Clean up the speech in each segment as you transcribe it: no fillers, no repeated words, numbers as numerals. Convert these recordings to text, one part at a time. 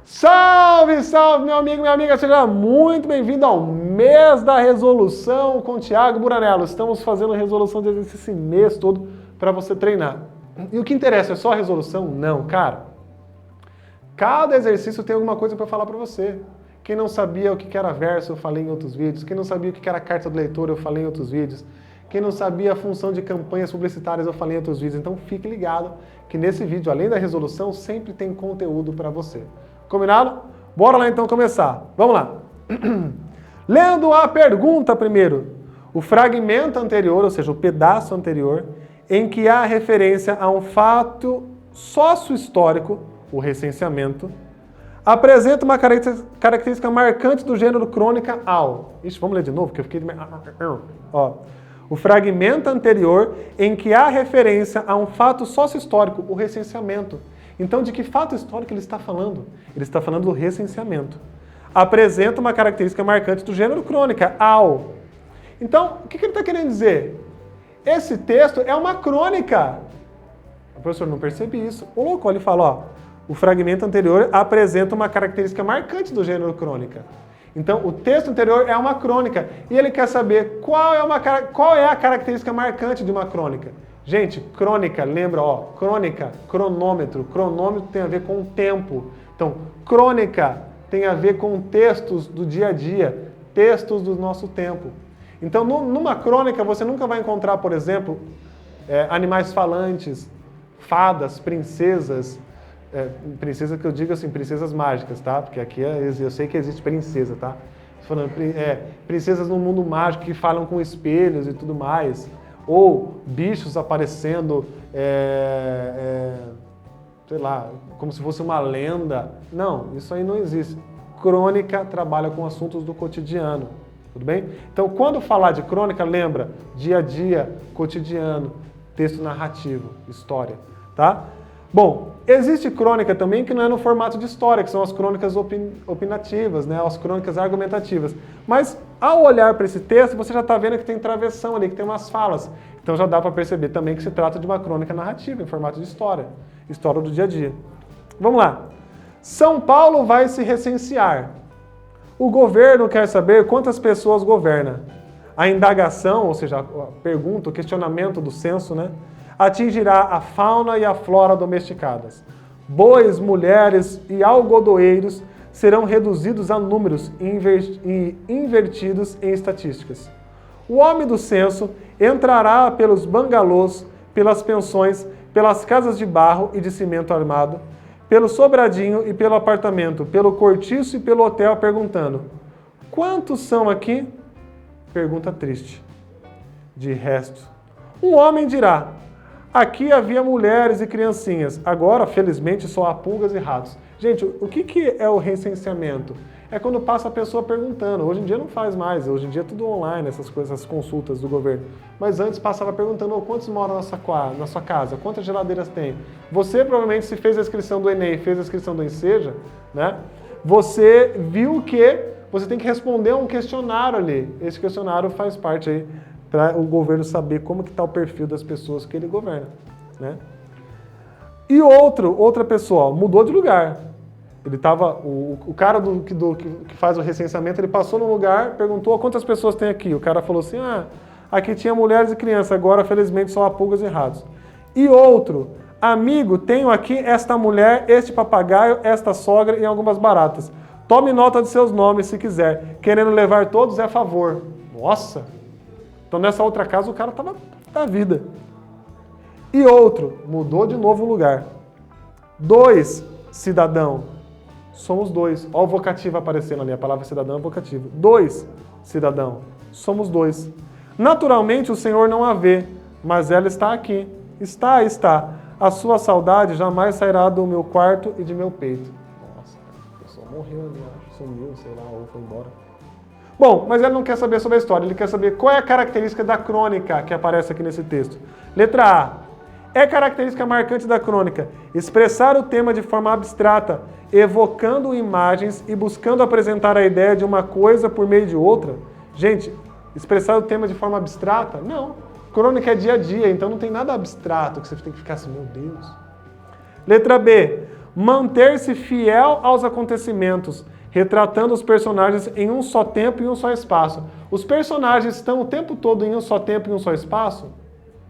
Salve, salve, meu amigo, minha amiga, seja muito bem-vindo ao mês da resolução com Thiago Buranello. Estamos fazendo resolução de exercício esse mês todo para você treinar. E o que interessa é só a resolução? Não, cara. Cada exercício tem alguma coisa para falar para você. Quem não sabia o que era verso, eu falei em outros vídeos. Quem não sabia o que era carta do leitor, eu falei em outros vídeos. Quem não sabia a função de campanhas publicitárias, eu falei em outros vídeos. Então fique ligado que nesse vídeo, além da resolução, sempre tem conteúdo para você. Combinado? Bora lá então começar. Vamos lá. Lendo a pergunta primeiro. O fragmento anterior, ou seja, o pedaço anterior, em que há referência a um fato sócio-histórico, o recenseamento, apresenta uma característica marcante do gênero crônica ao... Ixi, vamos ler de novo, que eu fiquei... Ó. O fragmento anterior em que há referência a um fato sócio-histórico, o recenseamento. Então, de que fato histórico ele está falando? Ele está falando do recenseamento. Apresenta uma característica marcante do gênero crônica, ao. Então, o que ele está querendo dizer? Esse texto é uma crônica. O professor não percebe isso. O louco, ele fala, ó, o fragmento anterior apresenta uma característica marcante do gênero crônica. Então, o texto anterior é uma crônica. E ele quer saber qual é a característica marcante de uma crônica. Gente, crônica, lembra, ó, crônica, cronômetro. Cronômetro tem a ver com o tempo. Então, crônica tem a ver com textos do dia a dia, textos do nosso tempo. Então, numa crônica, você nunca vai encontrar, por exemplo, animais falantes, fadas, princesas. Princesa que eu digo assim, princesas mágicas, tá? Porque aqui eu sei que existe princesa, tá? Tô falando, princesas no mundo mágico que falam com espelhos e tudo mais. Ou bichos aparecendo, sei lá, como se fosse uma lenda. Não, isso aí não existe. Crônica trabalha com assuntos do cotidiano, tudo bem? Então, quando falar de crônica, lembra, dia a dia, cotidiano, texto narrativo, história, tá? Bom, existe crônica também que não é no formato de história, que são as crônicas opinativas, né? As crônicas argumentativas. Mas, ao olhar para esse texto, você já está vendo que tem travessão ali, que tem umas falas. Então já dá para perceber também que se trata de uma crônica narrativa, em formato de história. História do dia a dia. Vamos lá. São Paulo vai se recensear. O governo quer saber quantas pessoas governa. A indagação, ou seja, a pergunta, o questionamento do censo, né? Atingirá a fauna e a flora domesticadas. Bois, mulheres e algodoeiros serão reduzidos a números e invertidos em estatísticas. O homem do censo entrará pelos bangalôs, pelas pensões, pelas casas de barro e de cimento armado, pelo sobradinho e pelo apartamento, pelo cortiço e pelo hotel, perguntando: quantos são aqui? Pergunta triste. De resto, um homem dirá: aqui havia mulheres e criancinhas, agora, felizmente, só há pulgas e ratos. Gente, o que é o recenseamento? É quando passa a pessoa perguntando. Hoje em dia não faz mais, hoje em dia é tudo online, essas coisas, essas consultas do governo. Mas antes passava perguntando, quantos moram na sua casa? Quantas geladeiras tem? Você provavelmente, se fez a inscrição do Enem, fez a inscrição do Enseja, né? Você viu que você tem que responder um questionário ali. Esse questionário faz parte aí para o governo saber como que está o perfil das pessoas que ele governa, né? E outra pessoa, mudou de lugar. Ele estava, o cara que faz o recenseamento, ele passou no lugar, perguntou quantas pessoas tem aqui. O cara falou assim, aqui tinha mulheres e crianças, agora felizmente só há pulgas e ratos. E outro, amigo, tenho aqui esta mulher, este papagaio, esta sogra e algumas baratas. Tome nota de seus nomes se quiser. Querendo levar todos é a favor. Nossa! Então nessa outra casa o cara estava da vida. E outro, mudou de novo o lugar. 2, cidadão. Somos 2. Olha o vocativo aparecendo ali, a palavra cidadão é vocativo. 2, cidadão. Somos 2. Naturalmente o Senhor não a vê, mas ela está aqui. Está. A sua saudade jamais sairá do meu quarto e de meu peito. Nossa, a pessoa morreu ali, sumiu, sei lá, ou foi embora. Bom, mas ele não quer saber sobre a história, ele quer saber qual é a característica da crônica que aparece aqui nesse texto. Letra A. É característica marcante da crônica expressar o tema de forma abstrata, evocando imagens e buscando apresentar a ideia de uma coisa por meio de outra. Gente, expressar o tema de forma abstrata? Não. Crônica é dia a dia, então não tem nada abstrato que você tem que ficar assim, meu Deus. Letra B. Manter-se fiel aos acontecimentos, retratando os personagens em um só tempo e um só espaço. Os personagens estão o tempo todo em um só tempo e um só espaço?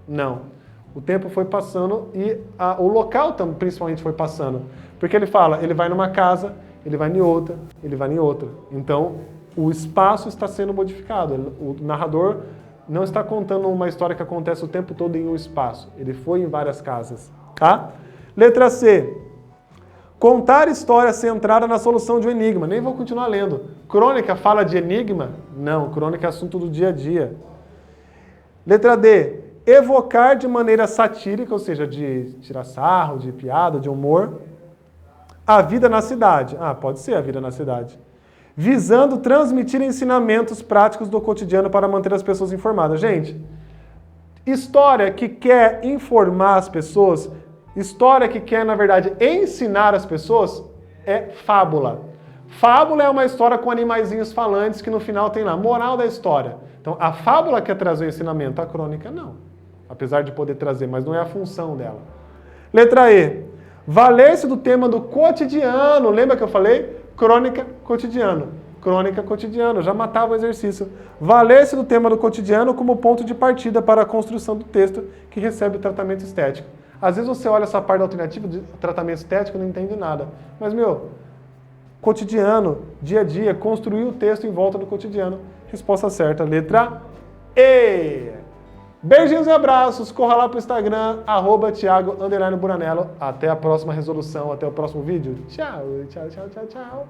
Não. O tempo foi passando e o local principalmente foi passando. Porque ele fala, ele vai numa casa, ele vai em outra, ele vai em outra. Então, o espaço está sendo modificado. O narrador não está contando uma história que acontece o tempo todo em um espaço. Ele foi em várias casas. Tá? Letra C. Contar história centrada na solução de um enigma. Nem vou continuar lendo. Crônica fala de enigma? Não, crônica é assunto do dia a dia. Letra D. Evocar de maneira satírica, ou seja, de tirar sarro, de piada, de humor, a vida na cidade. Ah, pode ser a vida na cidade. Visando transmitir ensinamentos práticos do cotidiano para manter as pessoas informadas. Gente, história que quer informar as pessoas, história que quer, na verdade, ensinar as pessoas, é fábula. Fábula é uma história com animaizinhos falantes que no final tem lá, moral da história. Então, a fábula quer trazer o ensinamento, a crônica não. Apesar de poder trazer, mas não é a função dela. Letra E. Valer-se do tema do cotidiano. Lembra que eu falei? Crônica, cotidiano. Crônica, cotidiano. Já matava o exercício. Valer-se do tema do cotidiano como ponto de partida para a construção do texto que recebe o tratamento estético. Às vezes você olha essa parte alternativa de tratamento estético e não entende nada. Mas, cotidiano, dia a dia, construir o texto em volta do cotidiano. Resposta certa. Letra E. Beijinhos e abraços, corra lá pro Instagram, @Thiago_Buranello. Até a próxima resolução, até o próximo vídeo. Tchau, tchau, tchau, tchau, tchau.